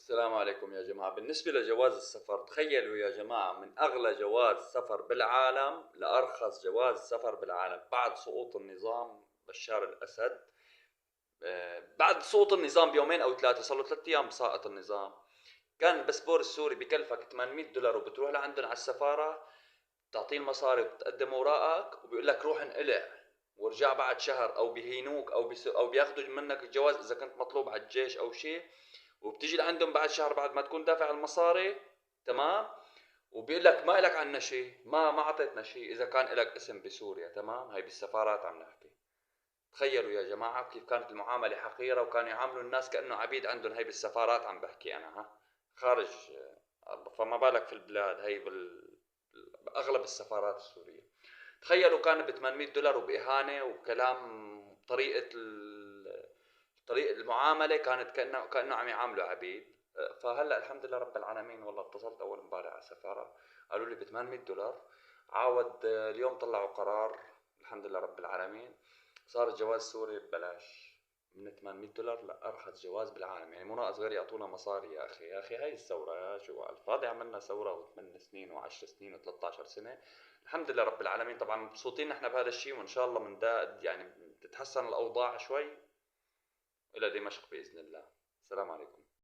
السلام عليكم يا جماعة. بالنسبة لجواز السفر، تخيلوا يا جماعة، من أغلى جواز سفر بالعالم لأرخص جواز سفر بالعالم بعد سقوط النظام بشار الأسد. بعد سقوط النظام بيومين أو ثلاثة، صار له 3 أيام ساقط النظام. كان الباسبور السوري بكلفك 800 دولار، وبتروح لعندهم على السفارة تعطيه المصاري وتقدم اوراقك، وبيقول لك روح انقلع وارجع بعد شهر، او بيهينوك او بياخذوا منك الجواز اذا كنت مطلوب على الجيش او شيء. وبتيجي لعندهم بعد شهر بعد ما تكون دافع المصاري، تمام، وبيقول لك ما لك عنا شيء، ما اعطيتنا شيء اذا كان لك اسم بسوريا. تمام، هاي بالسفارات عم نحكي. تخيلوا يا جماعة كيف كانت المعاملة حقيرة، وكانوا يعاملوا الناس كأنه عبيد عندهم. هاي بالسفارات عم بحكي أنا، ها، خارج. فما بالك في البلاد هاي بأغلب السفارات السورية. تخيلوا كان ب 800 دولار وبإهانة وكلام. طريقة المعاملة كانت كأنه عم يعاملوا عبيد. فهلا الحمد لله رب العالمين، والله اتصلت أول امبارح على السفارة، قالوا لي ب 800 دولار. عاود اليوم طلعوا قرار، الحمد لله رب العالمين، صار الجواز السوري ببلاش من 800 دولار لأرخص جواز بالعالم. يعني مو ناقص غير يعطونا مصاري. يا أخي يا أخي، هاي الثورة يا شو على الفاضي عملنا ثورة، و8 سنين و10 سنين و13 سنة. الحمد لله رب العالمين، طبعا مبسوطين نحن بهذا الشيء، وإن شاء الله من دا يعني تتحسن الأوضاع شوي إلى دمشق بإذن الله. السلام عليكم.